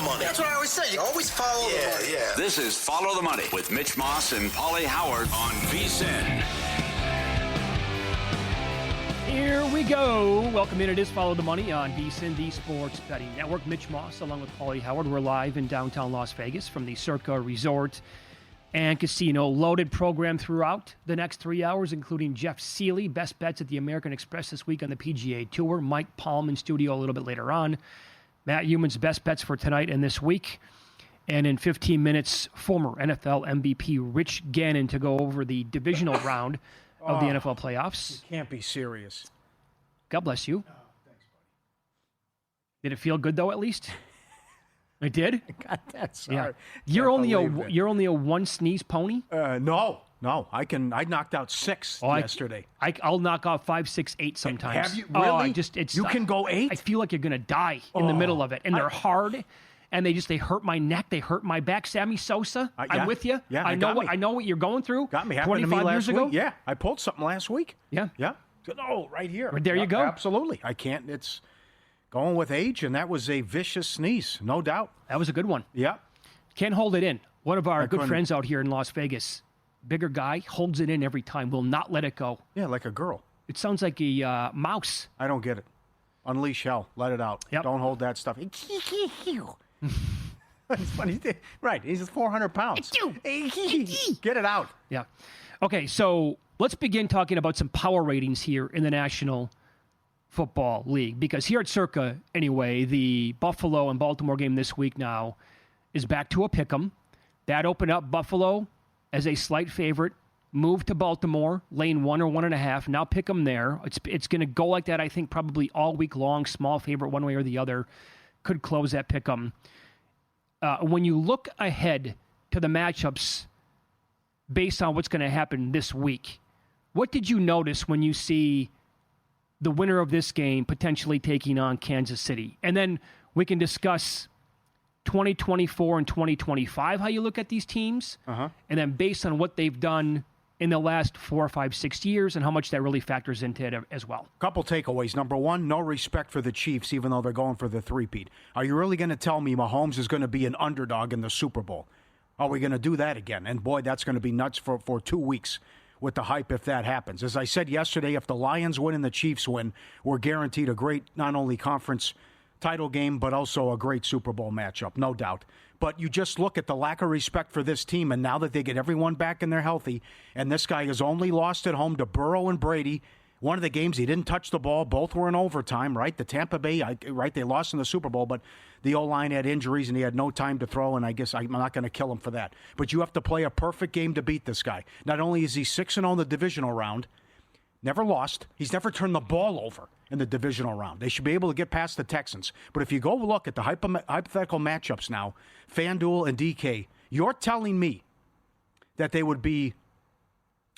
money. That's what I always say. You always follow the money. Yeah. This is Follow the Money with Mitch Moss and Pauly Howard on VSiN. Here we go. Welcome in. It is Follow the Money on VSiN, the Sports Betting Network. Mitch Moss along with Pauly Howard. We're live in downtown Las Vegas from the Circa Resort and Casino. Loaded program throughout the next 3 hours, including Jeff Seeley, best bets at the American Express this week on the PGA Tour. Mike Palm in studio a little bit later on. Matt Human's best bets for tonight and this week. And in 15 minutes, former NFL MVP Rich Gannon to go over the divisional round of the NFL playoffs. You can't be serious. God bless you. Oh, thanks, buddy. Did it feel good though? At least it did. God, that's sorry. Yeah. You're only a one sneeze pony. No. I knocked out 6 yesterday. I'll knock out 5, 6, 8 sometimes. Have you really? You can go 8. I feel like you're gonna die in the middle of it, and they're hard. And they hurt my neck. They hurt my back. Sammy Sosa, I'm with you. Yeah, I know what you're going through. Got me. Happened to me last ago. week. Yeah, I pulled something last week. Yeah. Oh, right here. There you go. Absolutely. I can't. It's going with age, and that was a vicious sneeze, no doubt. That was a good one. Yeah. Can't hold it in. One of our good friends out here in Las Vegas, bigger guy, holds it in every time. Will not let it go. Yeah, like a girl. It sounds like a mouse. I don't get it. Unleash hell. Let it out. Yep. Don't hold that stuff. That's funny. Right. He's 400 pounds. Get it out. Yeah. Okay, so let's begin talking about some power ratings here in the National Football League. Because here at Circa, anyway, the Buffalo and Baltimore game this week now is back to a pick'em. That opened up Buffalo as a slight favorite, moved to Baltimore, lane 1 or 1.5. Now pick them there. It's going to go like that, I think, probably all week long. Small favorite one way or the other. Could close that pick 'em. When you look ahead to the matchups based on what's going to happen this week, what did you notice when you see the winner of this game potentially taking on Kansas City? And then we can discuss 2024 and 2025, how you look at these teams. And then based on what they've done in the last 4, 5, 6 years and how much that really factors into it as well. Couple takeaways. Number one, no respect for the Chiefs, even though they're going for the three-peat. Are you really going to tell me Mahomes is going to be an underdog in the Super Bowl? Are we going to do that again? And boy, that's going to be nuts for 2 weeks with the hype if that happens. As I said yesterday, if the Lions win and the Chiefs win, we're guaranteed a great, not only conference title game, but also a great Super Bowl matchup, no doubt. But you just look at the lack of respect for this team, and now that they get everyone back and they're healthy, and this guy has only lost at home to Burrow and Brady. One of the games, he didn't touch the ball. Both were in overtime, right? The Tampa Bay, right, they lost in the Super Bowl, but the O-line had injuries, and he had no time to throw, and I guess I'm not going to kill him for that. But you have to play a perfect game to beat this guy. Not only is he 6-0 in the divisional round, never lost, he's never turned the ball over in the divisional round. They should be able to get past the Texans. But if you go look at the hypothetical matchups now, FanDuel and DK, you're telling me that they would be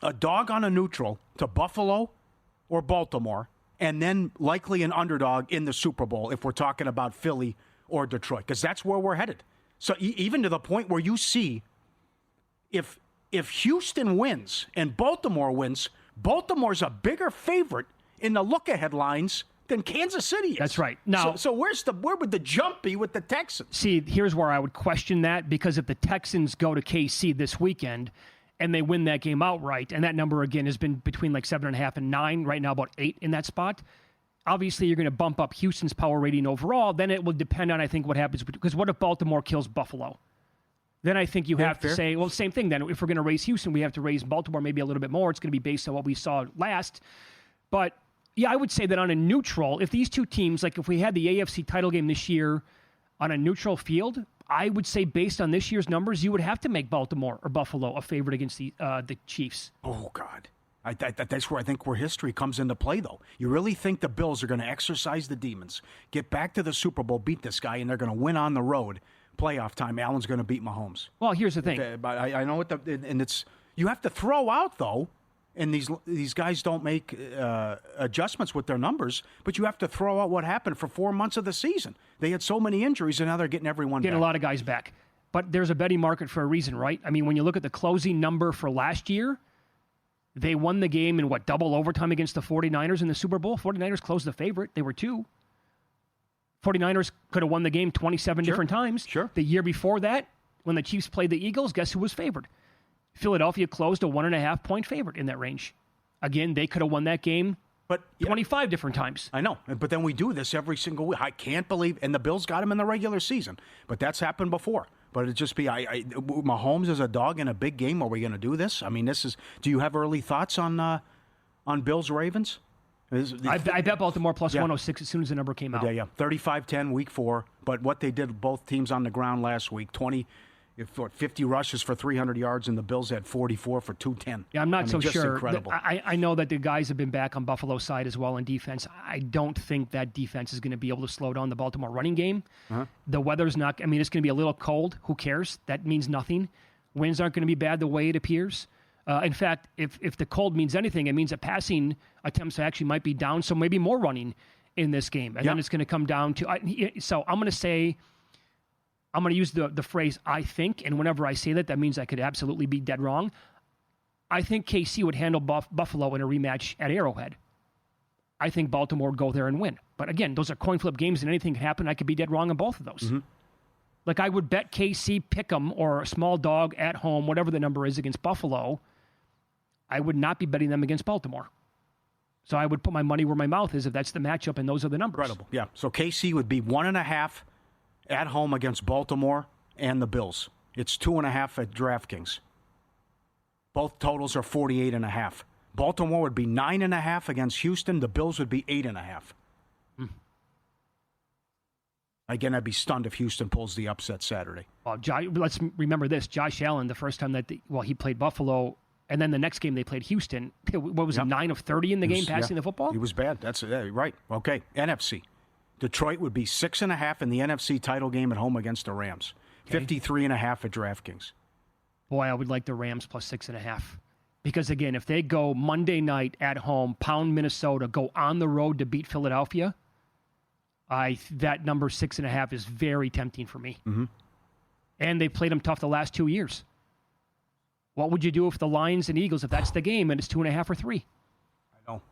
a dog on a neutral to Buffalo or Baltimore, and then likely an underdog in the Super Bowl if we're talking about Philly or Detroit, because that's where we're headed. So even to the point where you see if Houston wins and Baltimore wins, Baltimore's a bigger favorite in the look-ahead lines than Kansas City is. That's right. Now, so where would the jump be with the Texans? See, here's where I would question that, because if the Texans go to KC this weekend and they win that game outright, and that number, again, has been between like 7.5 and 9, right now about 8 in that spot, obviously you're going to bump up Houston's power rating overall. Then it will depend on, I think, what happens. Because what if Baltimore kills Buffalo? Then I think you have to say, well, same thing then. If we're going to raise Houston, we have to raise Baltimore maybe a little bit more. It's going to be based on what we saw last. But, yeah, I would say that on a neutral, if these two teams, like if we had the AFC title game this year on a neutral field, I would say based on this year's numbers, you would have to make Baltimore or Buffalo a favorite against the Chiefs. Oh, God. That's where I think history comes into play, though. You really think the Bills are going to exercise the demons, get back to the Super Bowl, beat this guy, and they're going to win on the road? Playoff time, Allen's going to beat Mahomes. Well, here's the thing. But I know and it's you have to throw out, though, and these guys don't make adjustments with their numbers, but you have to throw out what happened for 4 months of the season. They had so many injuries, and now they're getting everyone back. A lot of guys back. But there's a betting market for a reason, right? I mean, when you look at the closing number for last year, they won the game in, double overtime against the 49ers in the Super Bowl? 49ers closed the favorite. They were 2. 49ers could have won the game 27 different times. Sure. The year before that, when the Chiefs played the Eagles, guess who was favored? Philadelphia closed a 1.5-point favorite in that range. Again, they could have won that game 25 different times. I know, but then we do this every single week. I can't believe, and the Bills got him in the regular season, but that's happened before. But it'd just be, Mahomes is a dog in a big game. Are we going to do this? I mean, do you have early thoughts on Bills Ravens? I bet Baltimore plus 106 as soon as the number came out. Yeah. 35-10, week 4. But what they did, both teams on the ground last week, 50 rushes for 300 yards, and the Bills had 44 for 210. Yeah, I'm not so just sure. Incredible. I know that the guys have been back on Buffalo's side as well in defense. I don't think that defense is going to be able to slow down the Baltimore running game. The weather's not, it's going to be a little cold. Who cares? That means nothing. Winds aren't going to be bad the way it appears. In fact, if the cold means anything, it means that passing attempts actually might be down, so maybe more running in this game. And then it's going to come down to, so I'm going to say, I'm going to use the phrase I think, and whenever I say that means I could absolutely be dead wrong. I think KC would handle Buffalo in a rematch at Arrowhead. I think Baltimore would go there and win. But again, those are coin flip games, and anything can happen. I could be dead wrong on both of those. Mm-hmm. Like I would bet KC pick'em or a small dog at home, whatever the number is against Buffalo. I would not be betting them against Baltimore. So I would put my money where my mouth is if that's the matchup and those are the numbers. Incredible. Yeah. So KC would be 1.5 at home against Baltimore and the Bills. It's 2.5 at DraftKings. Both totals are 48.5. Baltimore would be 9.5 against Houston. The Bills would be 8.5. Again, I'd be stunned if Houston pulls the upset Saturday. Well, let's remember this. Josh Allen, the first time that he played Buffalo, and then the next game they played Houston, what was it, 9 of 30 in the game passing the football? He was bad. That's right. Okay, NFC. Detroit would be 6.5 in the NFC title game at home against the Rams. Okay. 53.5 at DraftKings. Boy, I would like the Rams plus 6.5. Because, again, if they go Monday night at home, pound Minnesota, go on the road to beat Philadelphia, that number 6.5 is very tempting for me. Mm-hmm. And they played them tough the last 2 years. What would you do if the Lions and Eagles, if that's the game, and it's 2.5 or 3? I know.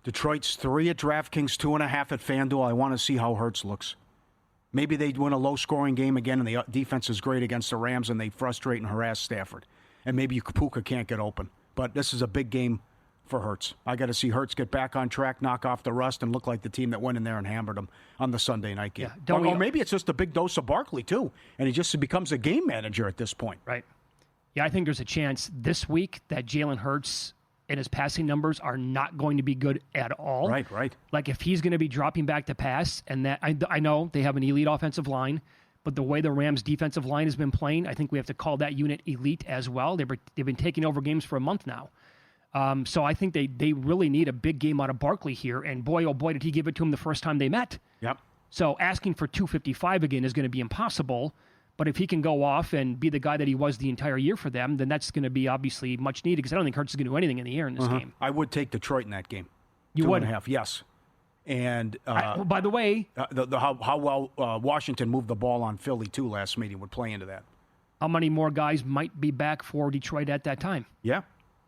Detroit's 3 at DraftKings, 2.5 at FanDuel. I want to see how Hurts looks. Maybe they win a low-scoring game again, and the defense is great against the Rams, and they frustrate and harass Stafford. And maybe Puka can't get open. But this is a big game for Hurts. I got to see Hurts get back on track, knock off the rust, and look like the team that went in there and hammered them on the Sunday night game. Yeah, or maybe it's just a big dose of Barkley, too, and he just becomes a game manager at this point. Right. Yeah, I think there's a chance this week that Jalen Hurts and his passing numbers are not going to be good at all. Right. Like if he's going to be dropping back to pass, and that I know they have an elite offensive line, but the way the Rams' defensive line has been playing, I think we have to call that unit elite as well. They've been taking over games for a month now. So I think they really need a big game out of Barkley here, and boy, oh boy, did he give it to him the first time they met. Yep. So asking for 255 again is going to be impossible. But if he can go off and be the guy that he was the entire year for them, then that's going to be obviously much needed because I don't think Hurts is going to do anything in the air in this game. I would take Detroit in that game. You would? 2.5, yes. And by the way, how well Washington moved the ball on Philly too last meeting would play into that. How many more guys might be back for Detroit at that time? Yeah,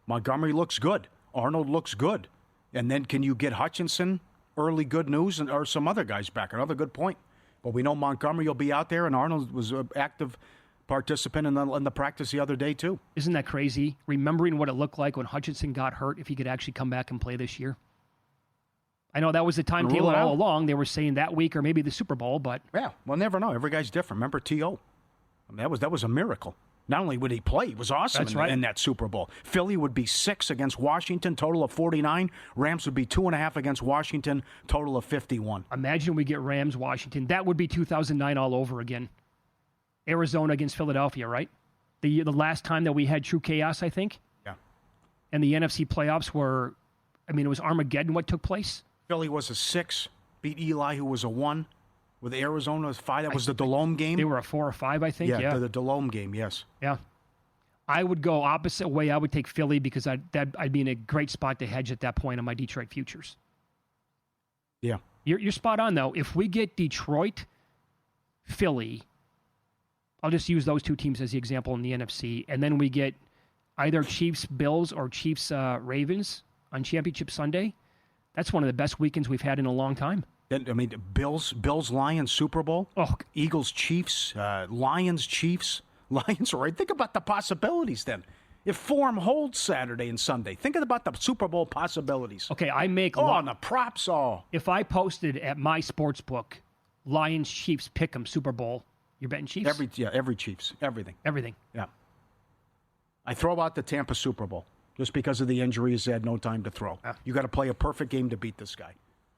Montgomery looks good. Arnold looks good, and then can you get Hutchinson early good news or some other guys back? Another good point. But we know Montgomery will be out there, and Arnold was an active participant in the practice the other day, too. Isn't that crazy? Remembering what it looked like when Hutchinson got hurt, if he could actually come back and play this year. I know that was the timetable all along. They were saying that week or maybe the Super Bowl, but... Yeah, we'll never know. Every guy's different. Remember T.O.? I mean, that was a miracle. Not only would he play, he was awesome in that Super Bowl. Philly would be 6 against Washington, total of 49. Rams would be 2.5 against Washington, total of 51. Imagine we get Rams-Washington. That would be 2009 all over again. Arizona against Philadelphia, right? The last time that we had true chaos, I think. Yeah. And the NFC playoffs were, it was Armageddon what took place. Philly was a 6, beat Eli, who was a 1. With Arizona was 5. That was the Delhomme game. They were a 4 or 5, I think. Yeah. The Delhomme game, yes. Yeah. I would go opposite way. I would take Philly because I'd be in a great spot to hedge at that point on my Detroit futures. Yeah. You're spot on, though. If we get Detroit, Philly, I'll just use those two teams as the example in the NFC, and then we get either Chiefs, Bills, or Chiefs, Ravens on Championship Sunday, that's one of the best weekends we've had in a long time. I mean, Bills, Lions, Super Bowl. Oh. Eagles, Chiefs, Lions, Chiefs. Lions, right? Think about the possibilities then. If form holds Saturday and Sunday, think about the Super Bowl possibilities. Okay, I make and the props all. If I posted at my sports book, Lions, Chiefs, Pick'em, Super Bowl, you're betting Chiefs? Every Chiefs. Everything. Everything. Yeah. I throw out the Tampa Super Bowl just because of the injuries. They had no time to throw. You got to play a perfect game to beat this guy.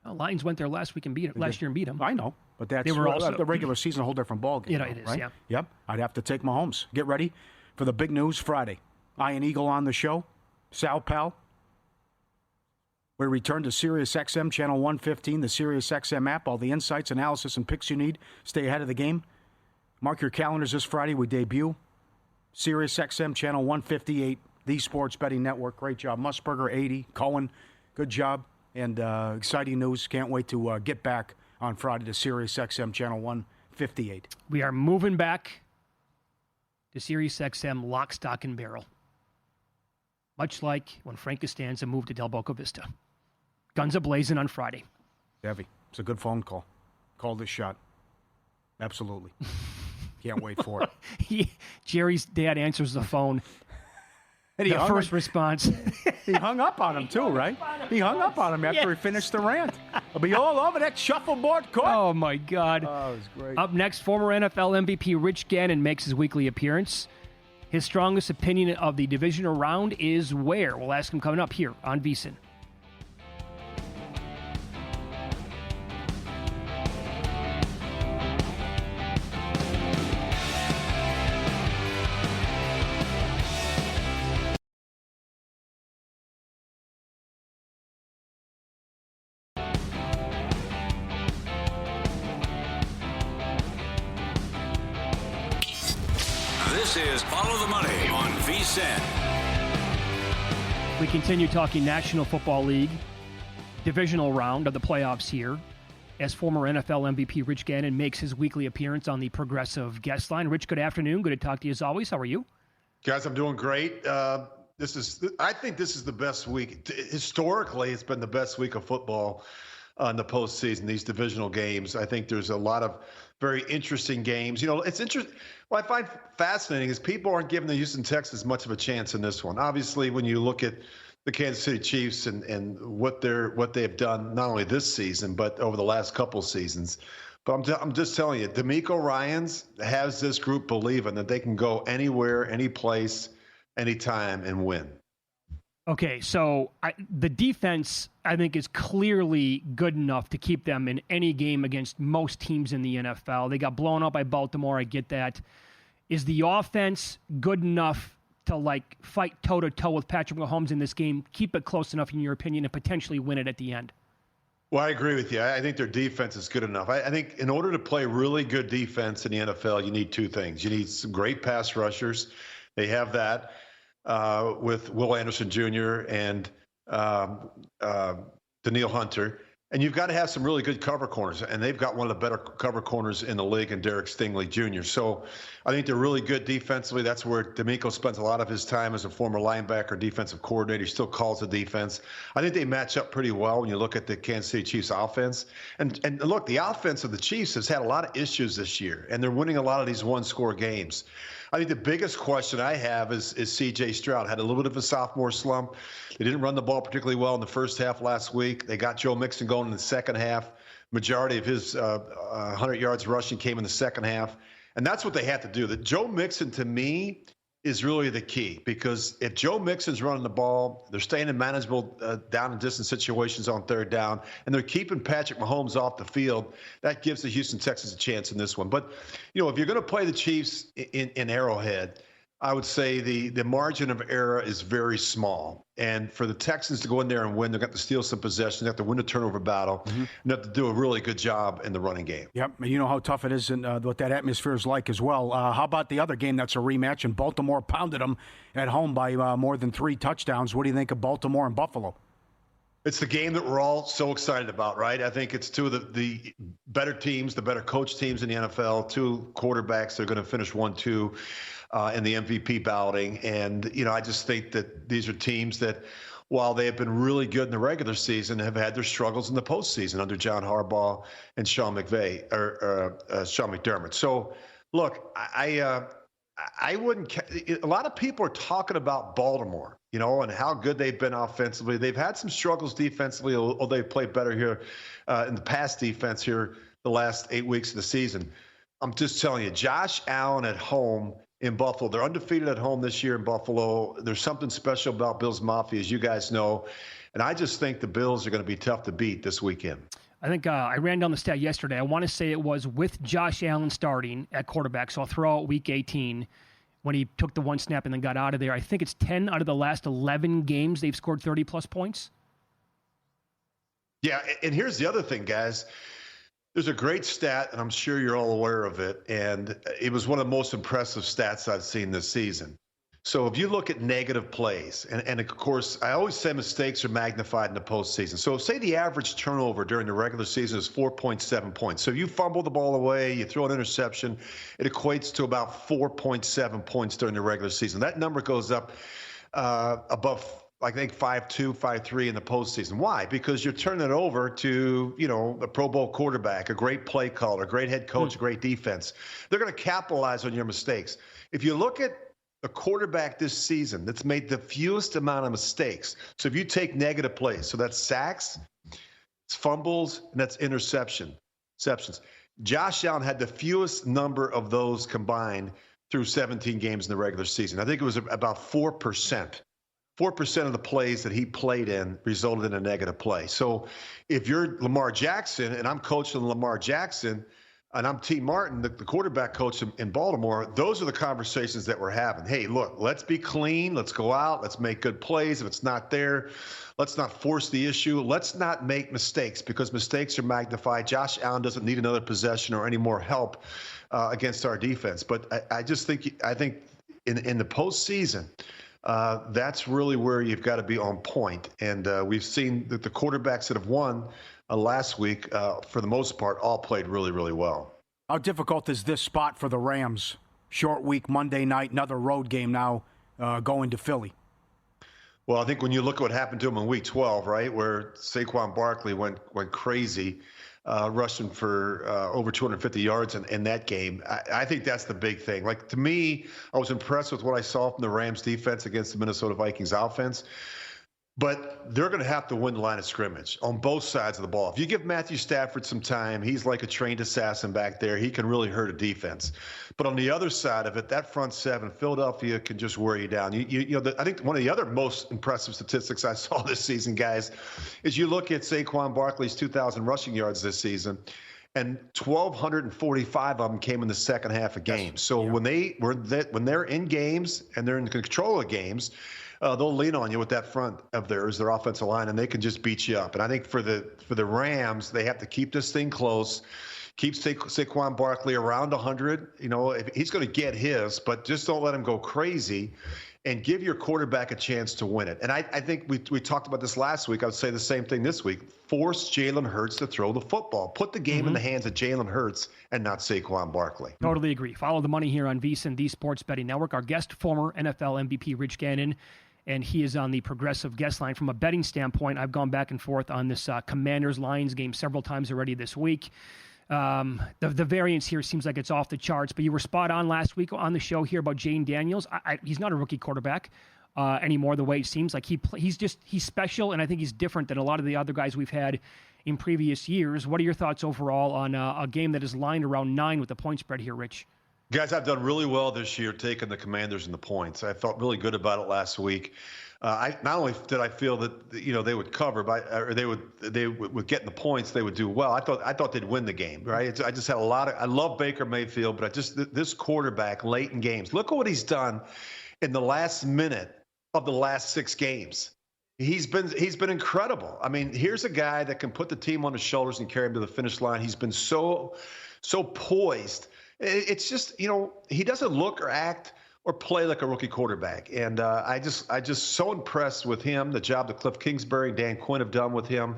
Well, Lions went there last year and beat him. I know, but that's the regular season, a whole different ballgame. It is, right? yeah. Yep. I'd have to take Mahomes. Get ready for the big news Friday. Ian Eagle on the show. Sal Pal. We return to Sirius XM Channel 115, the Sirius XM app. All the insights, analysis, and picks you need. Stay ahead of the game. Mark your calendars this Friday. We debut Sirius XM Channel 158, the Sports Betting Network. Great job. Musburger, 80. Cohen, good job. And exciting news. Can't wait to get back on Friday to Sirius XM Channel 158. We are moving back to Sirius XM lock, stock, and barrel. Much like when Frank Costanza moved to Del Boca Vista. Guns a-blazing on Friday. Heavy. It's a good phone call. Call this shot. Absolutely. Can't wait for it. Jerry's dad answers the phone. And the first response. He hung up on him, too, right? He hung up on him after he finished the rant. I'll be all over that shuffleboard court. Oh, my God. Oh, it was great. Up next, former NFL MVP Rich Gannon makes his weekly appearance. His strongest opinion of the divisional round is where? We'll ask him coming up here on VSiN. This is Follow the Money on VSiN. We continue talking National Football League divisional round of the playoffs here as former NFL MVP Rich Gannon makes his weekly appearance on the Progressive guest line. Rich, good afternoon. Good to talk to you as always. How are you? Guys, I'm doing great. I think this is the best week. Historically, it's been the best week of football in the postseason, these divisional games. I think there's a lot of very interesting games. You know, it's interesting. What I find fascinating is people aren't giving the Houston Texans much of a chance in this one. Obviously, when you look at the Kansas City Chiefs and what they've done, not only this season, but over the last couple seasons. But I'm just telling you, DeMeco Ryans has this group believing that they can go anywhere, any place, anytime and win. Okay, so the defense, I think, is clearly good enough to keep them in any game against most teams in the NFL. They got blown out by Baltimore. I get that. Is the offense good enough to, fight toe-to-toe with Patrick Mahomes in this game, keep it close enough, in your opinion, and potentially win it at the end? Well, I agree with you. I think their defense is good enough. I think in order to play really good defense in the NFL, you need two things. You need some great pass rushers. They have that. With Will Anderson Jr. and Daniil Hunter. And you've got to have some really good cover corners. And they've got one of the better cover corners in the league in Derek Stingley Jr. So I think they're really good defensively. That's where DeMeco spends a lot of his time as a former linebacker, defensive coordinator. He still calls the defense. I think they match up pretty well when you look at the Kansas City Chiefs offense. And look, the offense of the Chiefs has had a lot of issues this year. And they're winning a lot of these one-score games. I think the biggest question I have is C.J. Stroud. Had a little bit of a sophomore slump. They didn't run the ball particularly well in the first half last week. They got Joe Mixon going in the second half. Majority of his 100 yards rushing came in the second half. And that's what they had to do. Joe Mixon, to me, is really the key, because if Joe Mixon's running the ball, they're staying in manageable down and distance situations on third down, and they're keeping Patrick Mahomes off the field. That gives the Houston Texans a chance in this one. But, you know, if you're going to play the Chiefs in Arrowhead, I would say the margin of error is very small. And for the Texans to go in there and win, they're going to steal some possession. They have to win the turnover battle. Mm-hmm. And they have to do a really good job in the running game. Yep. You know how tough it is and what that atmosphere is like as well. How about the other game that's a rematch? And Baltimore pounded them at home by more than 3 touchdowns. What do you think of Baltimore and Buffalo? It's the game that we're all so excited about, right? I think it's two of the better teams, the better coach teams in the NFL, 2 quarterbacks that are going to finish 1-2 in the MVP balloting. And, you know, I just think that these are teams that while they have been really good in the regular season, have had their struggles in the postseason under John Harbaugh and Sean McVay or Sean McDermott. So, look, I wouldn't. A lot of people are talking about Baltimore, and how good they've been offensively. They've had some struggles defensively, although they've played better here in the past defense here the last 8 weeks of the season. I'm just telling you, Josh Allen at home in Buffalo. They're undefeated at home this year in Buffalo. There's something special about Bills Mafia, as you guys know. And I just think the Bills are going to be tough to beat this weekend. I think I ran down the stat yesterday. I want to say it was with Josh Allen starting at quarterback. So I'll throw out week 18 when he took the one snap and then got out of there. I think it's 10 out of the last 11 games they've scored 30-plus points. Yeah, and here's the other thing, guys. There's a great stat, and I'm sure you're all aware of it, and it was one of the most impressive stats I've seen this season. So if you look at negative plays, and of course, I always say mistakes are magnified in the postseason. So say the average turnover during the regular season is 4.7 points. So if you fumble the ball away, you throw an interception, it equates to about 4.7 points during the regular season. That number goes up above, I think, 5.2, 5.3 in the postseason. Why? Because you're turning it over to, a Pro Bowl quarterback, a great play caller, a great head coach, a great defense. They're going to capitalize on your mistakes. If you look at a quarterback this season that's made the fewest amount of mistakes, so if you take negative plays, so that's sacks, it's fumbles, and that's interceptions. Josh Allen had the fewest number of those combined through 17 games in the regular season. I think it was about 4%. 4% of the plays that he played in resulted in a negative play. So if you're Lamar Jackson and I'm coaching Lamar Jackson and I'm T. Martin, the quarterback coach in Baltimore, those are the conversations that we're having. Hey, look, let's be clean. Let's go out. Let's make good plays. If it's not there, let's not force the issue. Let's not make mistakes because mistakes are magnified. Josh Allen doesn't need another possession or any more help against our defense. But I think in the postseason, that's really where you've got to be on point. And we've seen that the quarterbacks that have won last week, for the most part, all played really, really well. How difficult is this spot for the Rams? Short week, Monday night, another road game now going to Philly. Well, I think when you look at what happened to him in week 12, right, where Saquon Barkley went crazy, rushing for over 250 yards in that game. I think that's the big thing. Like, to me, I was impressed with what I saw from the Rams defense against the Minnesota Vikings offense. But they're going to have to win the line of scrimmage on both sides of the ball. If you give Matthew Stafford some time, he's like a trained assassin back there. He can really hurt a defense. But on the other side of it, that front seven, Philadelphia can just wear you down. I think one of the other most impressive statistics I saw this season, guys, is you look at Saquon Barkley's 2,000 rushing yards this season, and 1,245 of them came in the second half of games. So when they're in games and they're in control of games, they'll lean on you with that front of theirs, their offensive line, and they can just beat you up. And I think for the Rams, they have to keep this thing close, keep Saquon Barkley around 100. If he's going to get his, but just don't let him go crazy, and give your quarterback a chance to win it. And I think we talked about this last week. I would say the same thing this week. Force Jalen Hurts to throw the football. Put the game in the hands of Jalen Hurts and not Saquon Barkley. Totally agree. Follow the money here on VSiN, the Sports Betting Network. Our guest, former NFL MVP Rich Gannon, and he is on the progressive guest line. From a betting standpoint, I've gone back and forth on this Commanders-Lions game several times already this week. The variance here seems like it's off the charts, but you were spot on last week on the show here about Jane Daniels. He's not a rookie quarterback anymore, the way it seems like. He's special, and I think he's different than a lot of the other guys we've had in previous years. What are your thoughts overall on a game that is lined around 9 with the point spread here, Rich? Guys, I've done really well this year taking the Commanders and the points. I felt really good about it last week. Not only did I feel that they would cover, or they would get in the points, they would do well. I thought they'd win the game, right? I just had I love Baker Mayfield, but this quarterback late in games. Look at what he's done in the last minute of the last 6 games. He's been incredible. I mean, here's a guy that can put the team on his shoulders and carry him to the finish line. He's been so poised. It's just, he doesn't look or act or play like a rookie quarterback. And I just so impressed with him, the job that Cliff Kingsbury and Dan Quinn have done with him.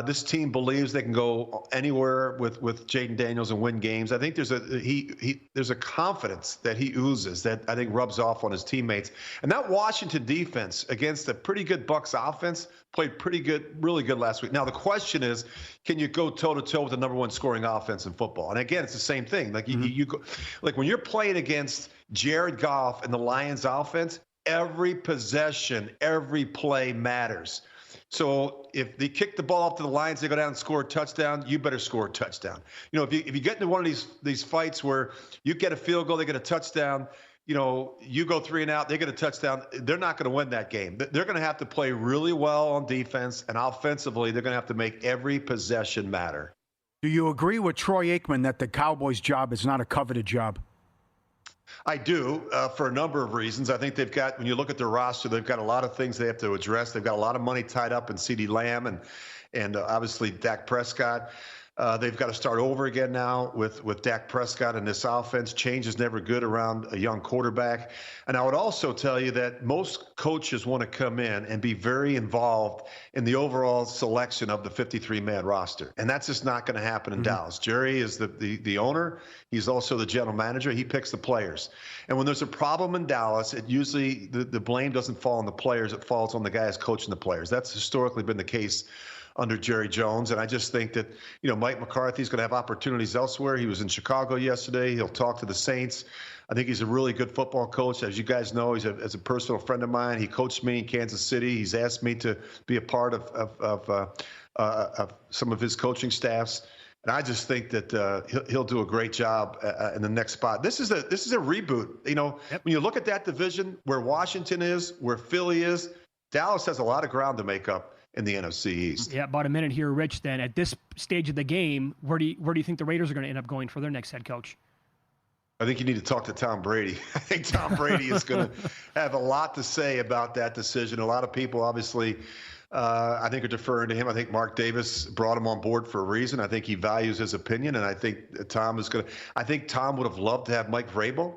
This team believes they can go anywhere with Jaden Daniels and win games. I think there's a confidence that he oozes that I think rubs off on his teammates. And that Washington defense against a pretty good Bucs offense played pretty good, really good last week. Now the question is, can you go toe to toe with the number one scoring offense in football? And again, it's the same thing. Like you go, like when you're playing against Jared Goff and the Lions offense, every possession, every play matters. So if they kick the ball off to the Lions, they go down and score a touchdown, you better score a touchdown. You know, if you get into one of these fights where you get a field goal, they get a touchdown, you know, you go 3 and out, they get a touchdown, they're not going to win that game. They're going to have to play really well on defense, and offensively, they're going to have to make every possession matter. Do you agree with Troy Aikman that the Cowboys' job is not a coveted job? I do, for a number of reasons. I think they've got, when you look at their roster, they've got a lot of things they have to address. They've got a lot of money tied up in CeeDee Lamb and obviously Dak Prescott. They've got to start over again now with Dak Prescott and this offense. Change is never good around a young quarterback. And I would also tell you that most coaches want to come in and be very involved in the overall selection of the 53-man roster. And that's just not going to happen in Dallas. Jerry is the owner. He's also the general manager. He picks the players. And when there's a problem in Dallas, it usually the blame doesn't fall on the players. It falls on the guys coaching the players. That's historically been the case under Jerry Jones. And I just think that, you know, Mike McCarthy's going to have opportunities elsewhere. He was in Chicago yesterday. He'll talk to the Saints. I think he's a really good football coach. As you guys know, he's as a personal friend of mine. He coached me in Kansas City. He's asked me to be a part of some of his coaching staffs. And I just think that he'll do a great job in the next spot. This is a reboot. You know, when you look at that division, where Washington is, where Philly is, Dallas has a lot of ground to make up in the NFC East. Yeah, about a minute here, Rich. Then at this stage of the game, where do you think the Raiders are going to end up going for their next head coach? I think you need to talk to Tom Brady. I think Tom Brady is going to have a lot to say about that decision. A lot of people, obviously, I think are deferring to him. I think Mark Davis brought him on board for a reason. I think he values his opinion, and I think Tom is going to. I think Tom would have loved to have Mike Vrabel.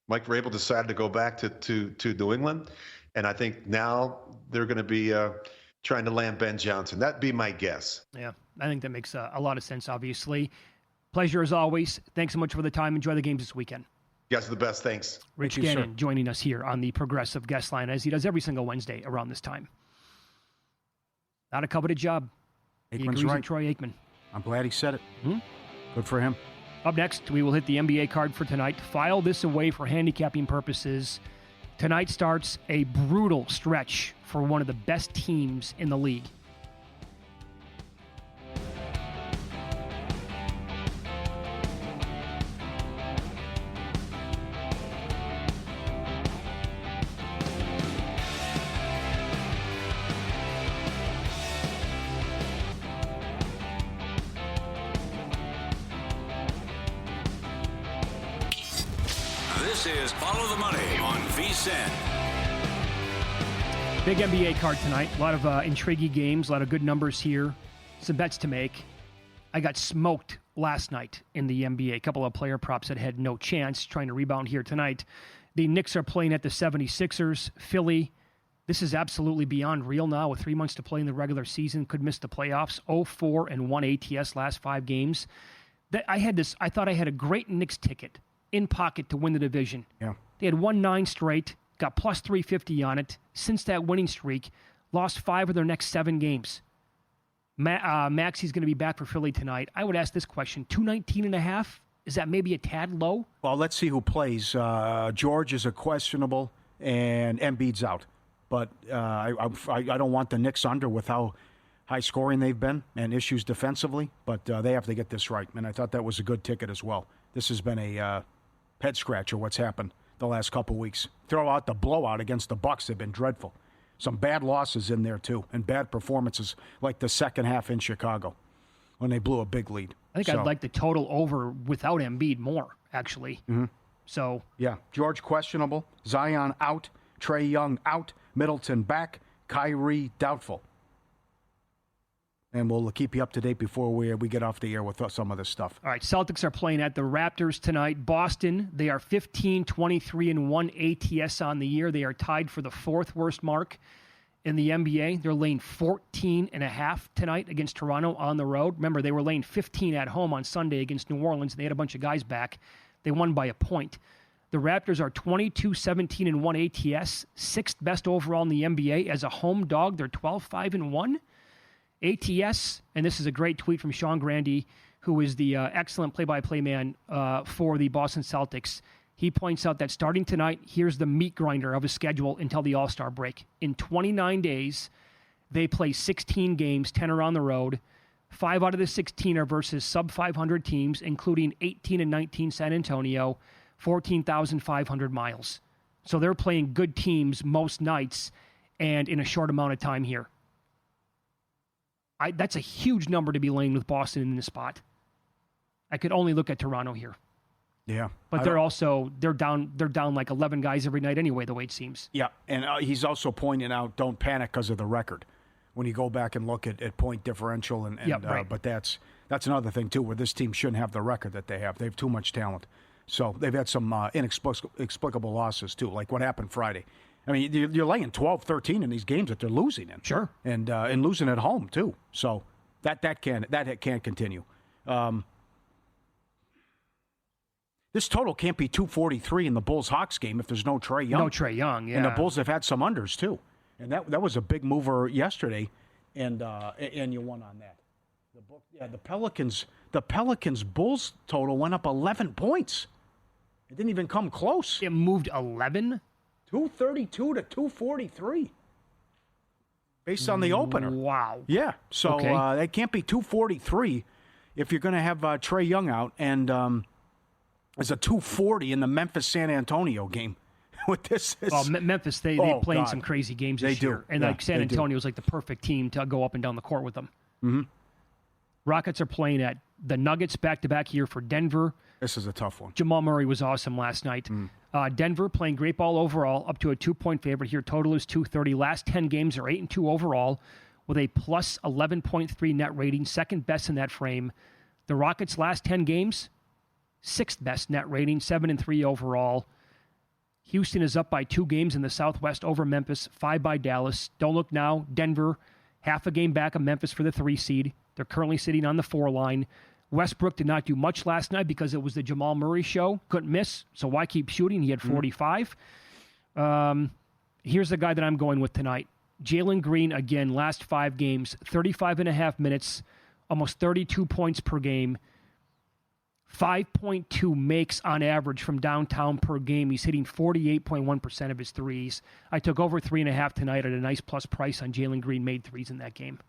Mike Vrabel decided to go back to New England, and I think now they're going to be trying to land Ben Johnson. That'd be my guess. Yeah, I think that makes a lot of sense, obviously. Pleasure as always. Thanks so much for the time. Enjoy the games this weekend. You guys are the best. Thanks. Rich Gannon joining us here on the Progressive Guest Line, as he does every single Wednesday around this time. Not a coveted job. Aikman's he agrees right. with Troy Aikman. I'm glad he said it. Good for him. Up next, we will hit the NBA card for tonight. File this away for handicapping purposes. Tonight starts a brutal stretch for one of the best teams in the league. This is Follow the Money on VSiN. Big NBA card tonight. A lot of intriguing games, a lot of good numbers here. Some bets to make. I got smoked last night in the NBA. A couple of player props that had no chance, trying to rebound here tonight. The Knicks are playing at the 76ers. Philly, this is absolutely beyond real now with 3 months to play in the regular season. Could miss the playoffs. 0-4-1 ATS last 5 games. I thought I had a great Knicks ticket in pocket to win the division. Yeah. They had won 9 straight, got plus 350 on it. Since that winning streak, lost 5 of their next 7 games. Maxi's going to be back for Philly tonight. I would ask this question, 219.5? Is that maybe a tad low? Well, let's see who plays. George is a questionable, and Embiid's out. But I don't want the Knicks under with how high scoring they've been and issues defensively. But they have to get this right, and I thought that was a good ticket as well. This has been a head scratcher, what's happened the last couple weeks. Throw out the blowout against the Bucks. They've been dreadful. Some bad losses in there, too, and bad performances like the second half in Chicago when they blew a big lead. I think I'd like the total over without Embiid more, actually. Mm-hmm. So yeah, George questionable, Zion out, Trae Young out, Middleton back, Kyrie doubtful. And we'll keep you up to date before we get off the air with some of this stuff. All right, Celtics are playing at the Raptors tonight. Boston, they are 15-23-1 ATS on the year. They are tied for the fourth worst mark in the NBA. They're laying 14.5 tonight against Toronto on the road. Remember, they were laying 15 at home on Sunday against New Orleans. They had a bunch of guys back. They won by a point. The Raptors are 22-17-1 ATS, sixth best overall in the NBA. As a home dog, they're 12-5-1 ATS. And this is a great tweet from Sean Grandy, who is the excellent play-by-play man for the Boston Celtics. He points out that starting tonight, here's the meat grinder of a schedule until the All-Star break. In 29 days, they play 16 games, 10 are on the road. 5 out of the 16 are versus sub-500 teams, including 18 and 19 San Antonio, 14,500 miles. So they're playing good teams most nights and in a short amount of time here. That's a huge number to be laying with Boston in this spot. I could only look at Toronto here. Yeah. But they're down like 11 guys every night anyway, the way it seems. Yeah, and he's also pointing out don't panic because of the record. When you go back and look at point differential, right. But that's another thing, too, where this team shouldn't have the record that they have. They have too much talent. So they've had some inexplicable losses, too, like what happened Friday. I mean, you're laying 12-13 in these games that they're losing in. Sure. And losing at home, too. So that can't continue. This total can't be 243 in the Bulls-Hawks game if there's no Trae Young. No Trae Young, yeah. And the Bulls have had some unders, too. And that was a big mover yesterday, and you won on that. The Pelicans Bulls total went up 11 points. It didn't even come close. It moved 11? 232 to 243. Based on the opener. Wow. Yeah. So okay. It can't be 243 if you're going to have Trae Young out. And there's a 240 in the Memphis-San Antonio game. With this, Memphis, they playing some crazy games this year. And San Antonio was like the perfect team to go up and down the court with them. Mm-hmm. Rockets are playing at the Nuggets back-to-back here for Denver. This is a tough one. Jamal Murray was awesome last night. Denver playing great ball overall, up to a 2-point favorite here. Total is 230. Last 10 games are 8-2 overall with a plus 11.3 net rating, second best in that frame. The Rockets' last 10 games, sixth best net rating, 7-3 overall. Houston is up by 2 games in the Southwest over Memphis, 5 by Dallas. Don't look now. Denver, half a game back of Memphis for the 3 seed. They're currently sitting on the 4 line. Westbrook did not do much last night because it was the Jamal Murray show. Couldn't miss, so why keep shooting? He had 45. Here's the guy that I'm going with tonight. Jalen Green, again, last 5 games, 35.5 minutes, almost 32 points per game. 5.2 makes on average from downtown per game. He's hitting 48.1% of his threes. I took over 3.5 tonight at a nice plus price on Jalen Green made threes in that game.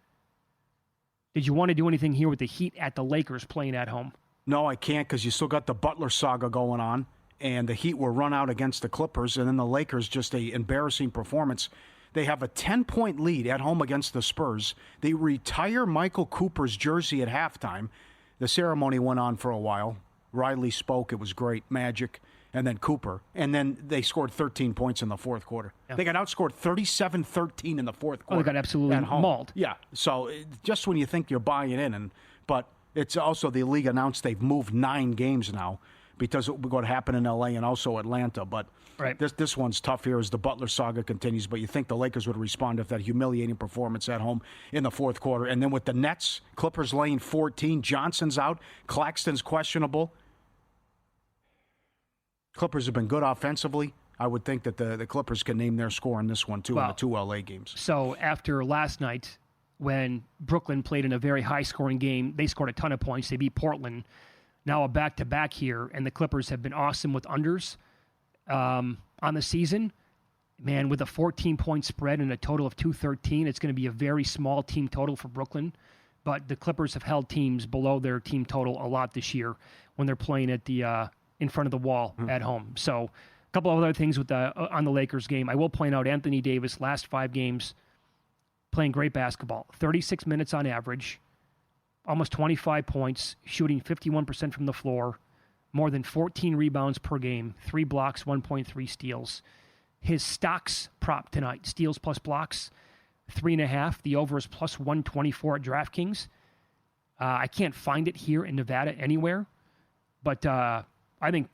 Did you want to do anything here with the Heat at the Lakers playing at home? No, I can't because you still got the Butler saga going on, and the Heat were run out against the Clippers, and then the Lakers, just an embarrassing performance. They have a 10-point lead at home against the Spurs. They retire Michael Cooper's jersey at halftime. The ceremony went on for a while. Riley spoke. It was great. Magic. And then Cooper. And then they scored 13 points in the fourth quarter. Yeah. They got outscored 37-13 in the fourth quarter. Oh, they got absolutely mauled. Yeah. So just when you think you're buying in, but it's also the league announced they've moved 9 games now because of what happened in L.A. and also Atlanta. But right. This one's tough here as the Butler saga continues. But you think the Lakers would respond if that humiliating performance at home in the fourth quarter. And then with the Nets, Clippers laying 14, Johnson's out, Claxton's questionable. Clippers have been good offensively. I would think that the Clippers can name their score in this one, too, in the 2 L.A. games. So after last night, when Brooklyn played in a very high-scoring game, they scored a ton of points. They beat Portland. Now a back-to-back here, and the Clippers have been awesome with unders on the season. Man, with a 14-point spread and a total of 213, it's going to be a very small team total for Brooklyn. But the Clippers have held teams below their team total a lot this year when they're playing at the in front of the wall at home. So a couple of other things with on the Lakers game. I will point out Anthony Davis, last 5 games, playing great basketball. 36 minutes on average, almost 25 points, shooting 51% from the floor, more than 14 rebounds per game, 3 blocks, 1.3 steals. His stocks prop tonight, steals plus blocks, 3.5. The over is plus 124 at DraftKings. I can't find it here in Nevada anywhere, but I think,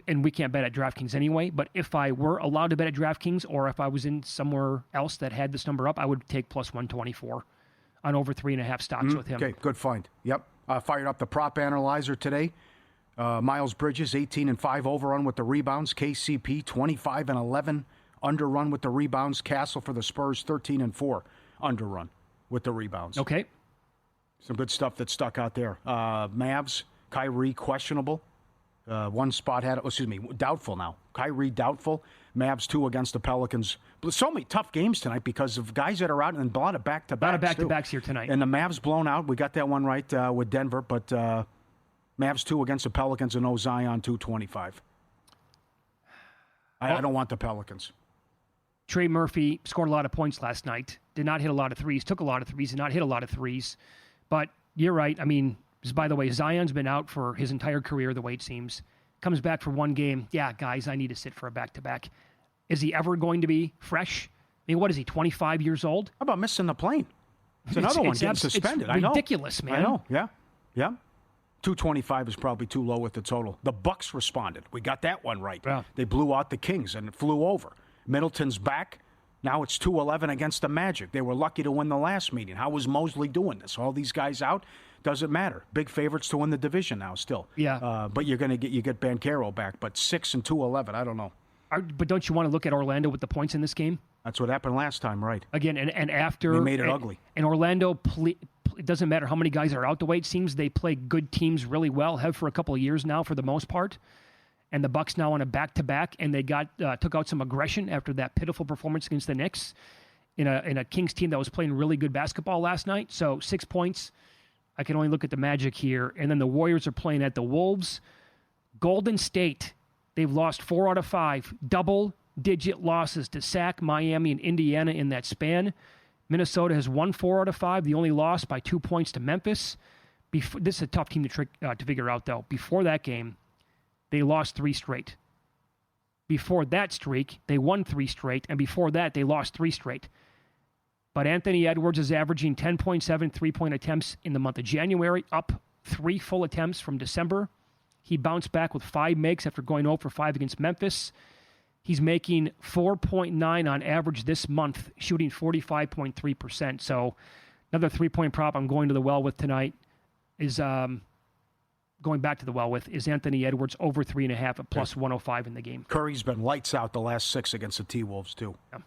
and we can't bet at DraftKings anyway, but if I were allowed to bet at DraftKings or if I was in somewhere else that had this number up, I would take plus 124 on over 3.5 stocks with him. Okay, good find. Yep. Fired up the prop analyzer today. Miles Bridges, 18-5 overrun with the rebounds. KCP, 25-11 underrun with the rebounds. Castle for the Spurs, 13-4 underrun with the rebounds. Okay. Some good stuff that stuck out there. Mavs, Kyrie, questionable. One spot doubtful now. Kyrie, doubtful. Mavs, 2 against the Pelicans. So many tough games tonight because of guys that are out and a lot of back-to-backs. A lot of back-to-backs here tonight. And the Mavs blown out. We got that one right with Denver, but Mavs 2 against the Pelicans and no Zion, 225. I don't want the Pelicans. Trey Murphy scored a lot of points last night. Did not hit a lot of threes. Took a lot of threes. Did not hit a lot of threes. But you're right. I mean, by the way, Zion's been out for his entire career, the way it seems. Comes back for one game. Yeah, guys, I need to sit for a back-to-back. Is he ever going to be fresh? I mean, what is he, 25 years old? How about missing the plane? It's another one getting suspended. It's ridiculous, man. I know, yeah. 225 is probably too low with the total. The Bucks responded. We got that one right. Yeah. They blew out the Kings and it flew over. Middleton's back. Now it's 2-11 against the Magic. They were lucky to win the last meeting. How was Mosley doing this? All these guys out? Doesn't matter. Big favorites to win the division now still. Yeah. But you get Banchero back. But 6 and 2-11, I don't know. But don't you want to look at Orlando with the points in this game? That's what happened last time, right? Again, and after... They made it ugly. And Orlando, it doesn't matter how many guys are out the way it seems. They play good teams really well, have for a couple of years now for the most part. And the Bucks now on a back-to-back, and they took out some aggression after that pitiful performance against the Knicks in a Kings team that was playing really good basketball last night. So 6 points. I can only look at the Magic here. And then the Warriors are playing at the Wolves. Golden State, they've lost 4 out of 5. Double-digit losses to Sac, Miami, and Indiana in that span. Minnesota has won 4 out of 5. The only loss by 2 points to Memphis. This is a tough team to figure out, though. Before that game, they lost 3 straight. Before that streak, they won 3 straight. And before that, they lost 3 straight. But Anthony Edwards is averaging 10.7 three-point attempts in the month of January, up 3 full attempts from December. He bounced back with 5 makes after going 0 for 5 against Memphis. He's making 4.9 on average this month, shooting 45.3%. So another 3-point prop I'm going to the well with tonight is going back to the well with is Anthony Edwards over 3.5 at plus 105 in the game. Curry's been lights out the last 6 against the T-Wolves, too. Yeah.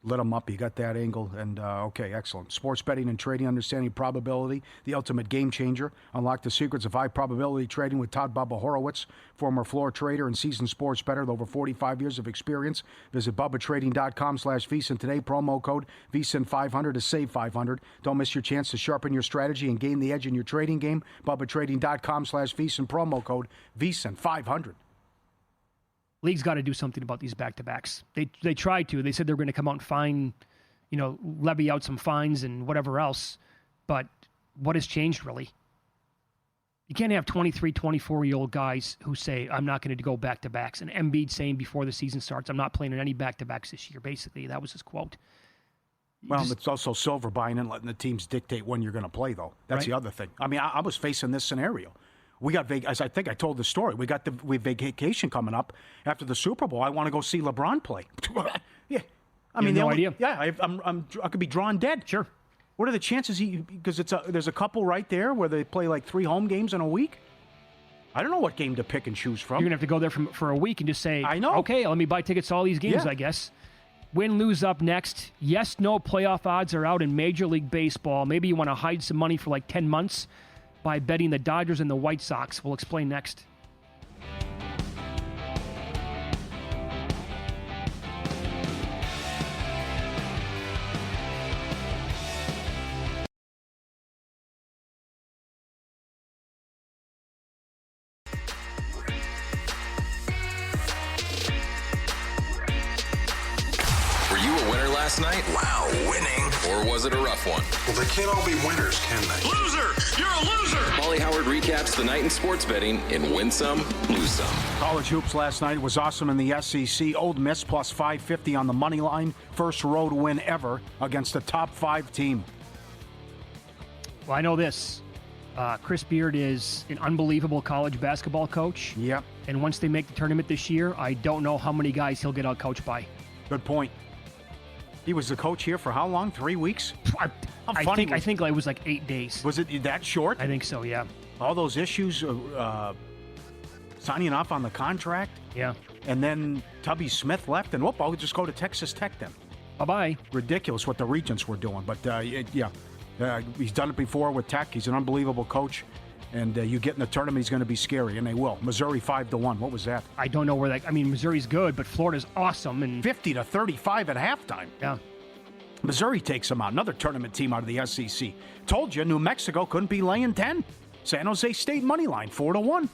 Lit them up. You got that angle. And, okay, excellent. Sports betting and trading, understanding probability, the ultimate game changer. Unlock the secrets of high probability trading with Todd Bubba Horowitz, former floor trader and seasoned sports bettor with over 45 years of experience. Visit BubbaTrading.com/VSiN today. Promo code VSiN500 to save $500. Don't miss your chance to sharpen your strategy and gain the edge in your trading game. BubbaTrading.com/VSiN. Promo code VSiN500. League's got to do something about these back-to-backs. They tried to. They said they were going to come out and fine, levy out some fines and whatever else. But what has changed, really? You can't have 23, 24-year-old guys who say, I'm not going to go back-to-backs. And Embiid saying before the season starts, I'm not playing in any back-to-backs this year, basically. That was his quote. Well, it's also silver buying and letting the teams dictate when you're going to play, though. That's the other thing. I mean, I was facing this scenario. We got, as I think I told the story, we have vacation coming up after the Super Bowl. I want to go see LeBron play. Yeah, I mean, no idea. Yeah, I could be drawn dead. Sure. What are the chances because there's a couple right there where they play like 3 home games in a week? I don't know what game to pick and choose from. You're going to have to go there for a week and just say, I know. Okay, let me buy tickets to all these games, I guess. Win, lose up next. Yes, no playoff odds are out in Major League Baseball. Maybe you want to hide some money for like 10 months by betting the Dodgers and the White Sox. We'll explain next. last night? Wow, winning. Or was it a rough one? Well, they can't all be winners, can they? Loser! You're a loser! Pauly Howard recaps the night in sports betting in Win Some, Lose Some. College hoops last night was awesome in the SEC. Old Miss plus 550 on the money line. First road win ever against a top 5 team. Well, I know this. Chris Beard is an unbelievable college basketball coach. Yep. And once they make the tournament this year, I don't know how many guys he'll get out coached by. Good point. He was the coach here for how long? 3 weeks? I think it was like 8 days. Was it that short? I think so, yeah. All those issues, signing off on the contract. Yeah. And then Tubby Smith left, and I'll just go to Texas Tech then. Bye-bye. Ridiculous what the Regents were doing. But, he's done it before with Tech. He's an unbelievable coach. And you get in the tournament, he's going to be scary, and they will. Missouri 5-1. What was that? I don't know where that... I mean, Missouri's good, but Florida's awesome. And 50-35 at halftime. Yeah. Missouri takes them out. Another tournament team out of the SEC. Told you, New Mexico couldn't be laying 10. San Jose State money line, 4-1.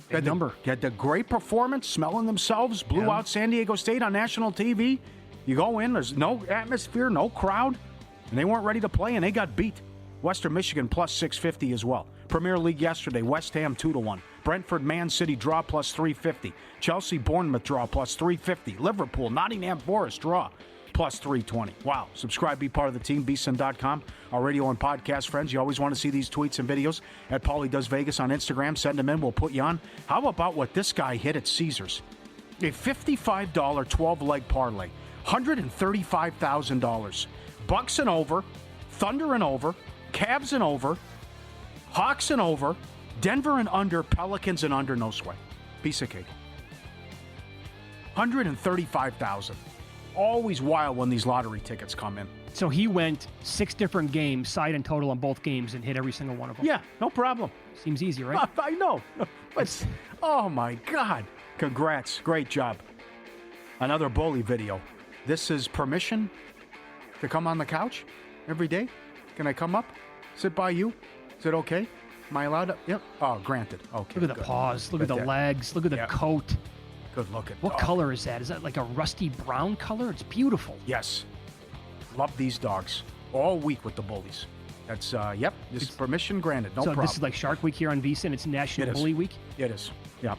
Big number. Had the great performance, smelling themselves, blew out San Diego State on national TV. You go in, there's no atmosphere, no crowd, and they weren't ready to play, and they got beat. Western Michigan plus 650 as well. Premier League yesterday, West Ham 2-1. Brentford Man City draw plus 350. Chelsea Bournemouth draw plus 350. Liverpool Nottingham Forest draw plus 320. Wow. Subscribe, be part of the team, VSiN.com. Our radio and podcast friends, you always want to see these tweets and videos at Pauly Does Vegas on Instagram. Send them in, we'll put you on. How about what this guy hit at Caesars? A $55 12-leg parlay. $135,000. Bucks and over, Thunder and over, Cavs and over, Hawks and over, Denver and under, Pelicans and under, no sweat. Piece of cake. $135,000. Always wild when these lottery tickets come in. So he went 6 different games, side and total on both games, and hit every single one of them. Yeah, no problem. Seems easy, right? I know. But, oh, my God. Congrats. Great job. Another bully video. This is permission to come on the couch every day? Can I come up? Sit by you? Is it okay? Am I allowed to? Yep. Oh, granted. Okay. Look at the paws. Look at the legs. Look at the coat. Good looking. What color is that? Is that like a rusty brown color? It's beautiful. Yes. Love these dogs. All week with the bullies. That's, yep. This is permission granted. No problem. So this is like Shark Week here on VSiN. It's National Bully Week? It is. Yeah.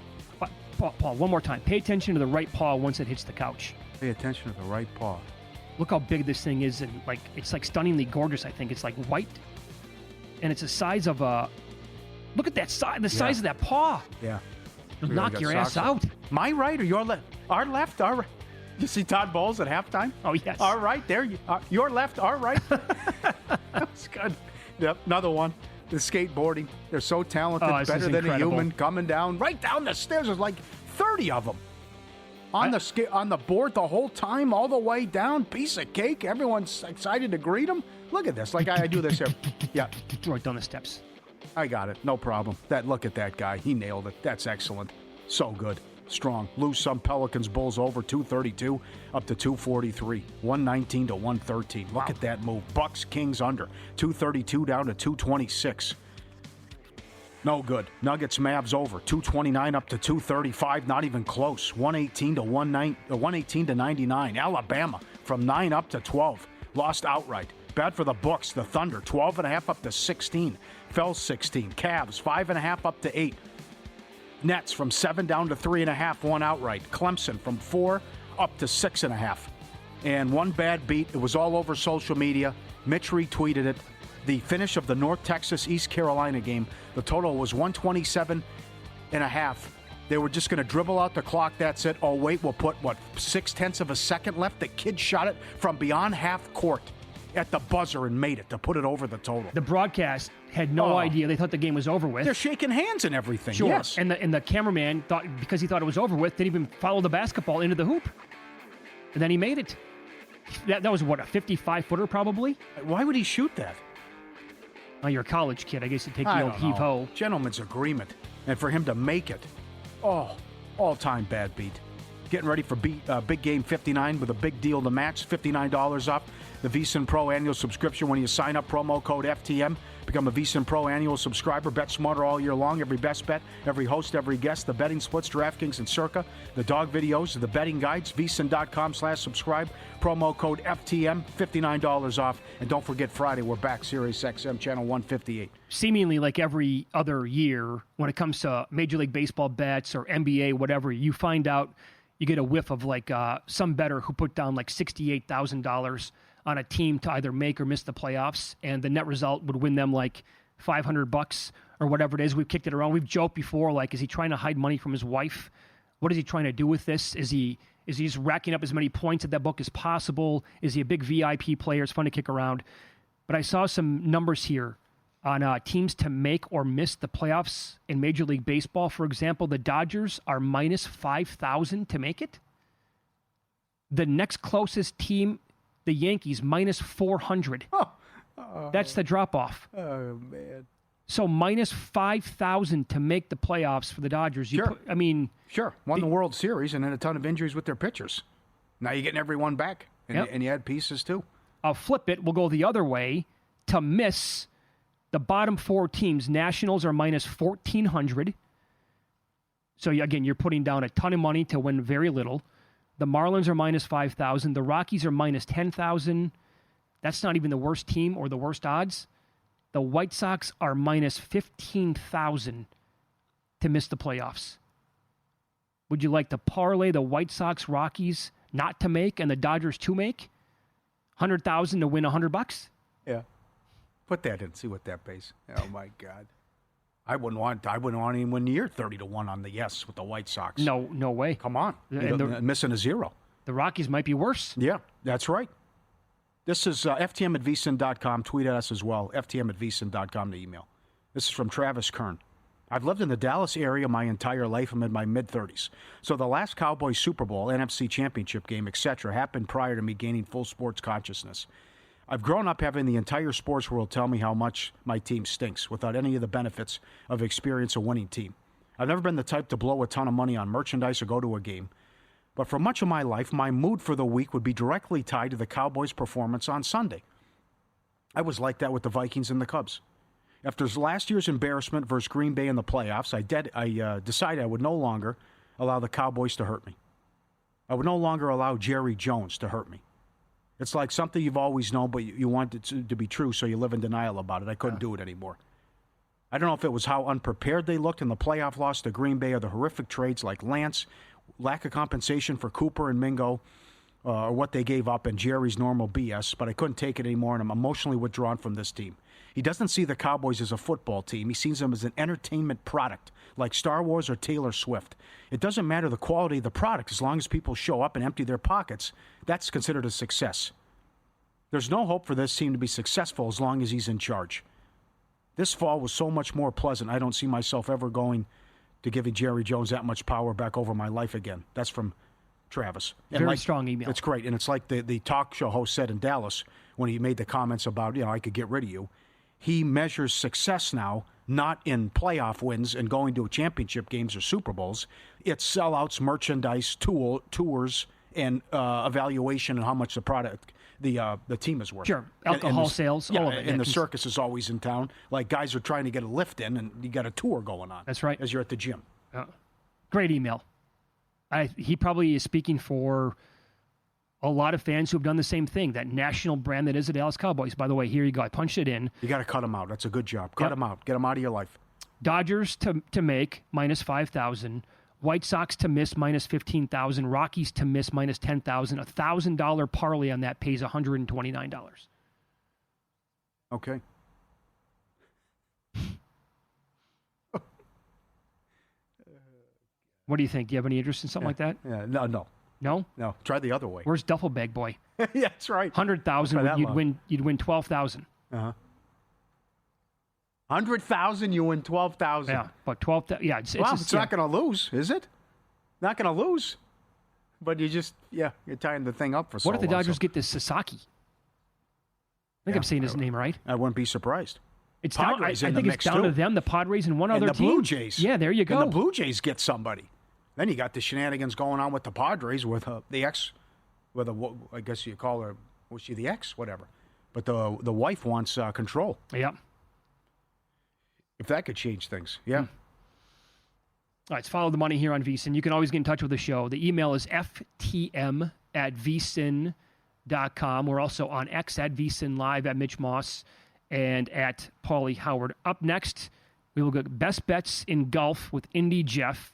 Paul, one more time. Pay attention to the right paw once it hits the couch. Pay attention to the right paw. Look how big this thing is, and like it's like stunningly gorgeous. I think it's like white, and it's the size of a. Look at that size. The size of that paw. Yeah. It'll knock your ass out. My right or your left? Our left. Our right. You see Todd Bowles at halftime? Oh yes. Our right there. Your left. Our right. That's good. Yep. Another one. The skateboarding. They're so talented. Better than a human. Coming down right down the stairs. There's like 30 of them. On the board the whole time, all the way down, piece of cake. Everyone's excited to greet him. Look at this. Like I do this here. Yeah. Right down the steps. I got it. No problem. Look at that guy. He nailed it. That's excellent. So good. Strong. Lose some. Pelicans Bulls over 232 up to 243. 119 to 113. Look at that move. Bucks Kings under 232 down to 226. No good. Nuggets Mavs over 229 up to 235. Not even close. 118 to 99. Alabama from 9 up to 12. Lost outright. Bad for the Bucks. The Thunder 12.5 up to 16. Fell 16. Cavs 5.5 up to 8. Nets from 7 down to 3.5. Won outright. Clemson from 4 up to 6.5. And one bad beat. It was all over social media. Mitch retweeted it. The finish of the North Texas East Carolina game, the total was 127.5. They were just going to dribble out the clock. That's it. Oh, wait, we'll put, 0.6 of a second left? The kid shot it from beyond half court at the buzzer and made it to put it over the total. The broadcast had no idea. They thought the game was over with. They're shaking hands and everything. Sure. Yes. And the cameraman thought, because he thought it was over with, didn't even follow the basketball into the hoop. And then he made it. That was, a 55-footer probably? Why would he shoot that? Oh, you're a college kid. I guess you take the old heave-ho. Gentleman's agreement. And for him to make it, all-time bad beat. Getting ready for Big Game 59 with a big deal to match, $59 off the VSiN Pro annual subscription when you sign up, promo code FTM. Become a VSiN Pro annual subscriber. Bet smarter all year long. Every best bet, every host, every guest, the betting splits, DraftKings and Circa, the dog videos, the betting guides, VSiN.com/subscribe. Promo code FTM, $59 off. And don't forget Friday, we're back, Sirius XM, channel 158. Seemingly like every other year, when it comes to Major League Baseball bets or NBA, whatever, you find out you get a whiff of like some bettor who put down like $68,000 on a team to either make or miss the playoffs, and the net result would win them like $500 or whatever it is. We've kicked it around. We've joked before, like, is he trying to hide money from his wife? What is he trying to do with this? Is he just racking up as many points at that book as possible? Is he a big VIP player? It's fun to kick around. But I saw some numbers here on teams to make or miss the playoffs in Major League Baseball. For example, the Dodgers are minus 5,000 to make it. The next closest team, the Yankees, minus 400. That's the drop-off. Oh, man. So minus 5,000 to make the playoffs for the Dodgers. Sure. Sure. Won the World Series and had a ton of injuries with their pitchers. Now you're getting everyone back, and you add pieces too. I'll flip it. We'll go the other way. To miss the bottom four teams, Nationals are minus 1,400. So, again, you're putting down a ton of money to win very little. The Marlins are minus 5,000. The Rockies are minus 10,000. That's not even the worst team or the worst odds. The White Sox are minus 15,000 to miss the playoffs. Would you like to parlay the White Sox, Rockies not to make and the Dodgers to make? 100,000 to win $100? Yeah. Put that in, see what that pays. Oh, my God. I wouldn't want anyone near 30-1 on the yes with the White Sox. No way. Come on. And missing a zero. The Rockies might be worse. Yeah, that's right. This is FTM at VSiN.com. Tweet at us as well. FTM at VSiN.com to email. This is from Travis Kern. I've lived in the Dallas area my entire life. I'm in my mid-30s. So the last Cowboys Super Bowl, NFC Championship game, etc., happened prior to me gaining full sports consciousness. I've grown up having the entire sports world tell me how much my team stinks without any of the benefits of experience a winning team. I've never been the type to blow a ton of money on merchandise or go to a game. But for much of my life, my mood for the week would be directly tied to the Cowboys' performance on Sunday. I was like that with the Vikings and the Cubs. After last year's embarrassment versus Green Bay in the playoffs, I decided I would no longer allow the Cowboys to hurt me. I would no longer allow Jerry Jones to hurt me. It's like something you've always known, but you want it to be true, so you live in denial about it. I couldn't do it anymore. I don't know if it was how unprepared they looked in the playoff loss to Green Bay or the horrific trades like Lance, lack of compensation for Cooper and Mingo, or what they gave up, and Jerry's normal BS, but I couldn't take it anymore, and I'm emotionally withdrawn from this team. He doesn't see the Cowboys as a football team. He sees them as an entertainment product, like Star Wars or Taylor Swift. It doesn't matter the quality of the product as long as people show up and empty their pockets. That's considered a success. There's no hope for this team to be successful as long as he's in charge. This fall was so much more pleasant. I don't see myself ever going to giving Jerry Jones that much power back over my life again. That's from Travis. And Very strong email. It's great. And it's like the talk show host said in Dallas when he made the comments about, I could get rid of you. He measures success now not in playoff wins and going to championship games or Super Bowls. It's sellouts, merchandise, tours, and evaluation and how much the product, the team is worth. Sure. Alcohol sales, all of it. And the circus is always in town. Like guys are trying to get a lift in, and you got a tour going on. That's right. As you're at the gym. Great email. He probably is speaking for a lot of fans who have done the same thing, that national brand that is the Dallas Cowboys. By the way, here you go. I punched it in. You got to cut them out. That's a good job. Cut them out. Get them out of your life. Dodgers to make, minus 5,000. White Sox to miss, minus 15,000. Rockies to miss, minus 10,000. $1,000 parlay on that pays $129. Okay. What do you think? Do you have any interest in something like that? Yeah. No. No? Try the other way. Where's Duffel Bag Boy? Yeah, that's right. 100,000, you'd win 12,000. 100,000, you win 12,000. Yeah, but 12,000. Yeah, it's not going to lose, is it? Not going to lose. But you're tying the thing up for so long. What if the Dodgers get this Sasaki? I think I'm saying his name right. I wouldn't be surprised. It's down, I think it's down to them, the Padres, and one other team. And the Blue Jays. Yeah, there you go. And the Blue Jays get somebody. Then you got the shenanigans going on with the Padres with the ex, with I guess you call her, was she the ex? Whatever. But the wife wants control. Yeah. If that could change things, yeah. All right, it's Follow the Money here on VSiN. You can always get in touch with the show. The email is ftm@vsin.com. We're also on X at VSiN Live, at Mitch Moss, and at Pauly Howard. Up next, we will get best bets in golf with Indy Jeff.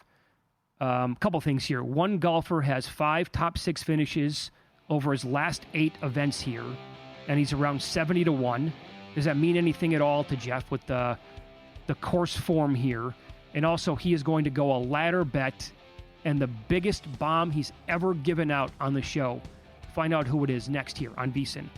Couple things here. One golfer has 5 top 6 finishes over his last 8 events here, and he's around 70-1. Does that mean anything at all to Jeff with the course form here? And also, he is going to go a ladder bet and the biggest bomb he's ever given out on the show. Find out who it is next here on VSiN.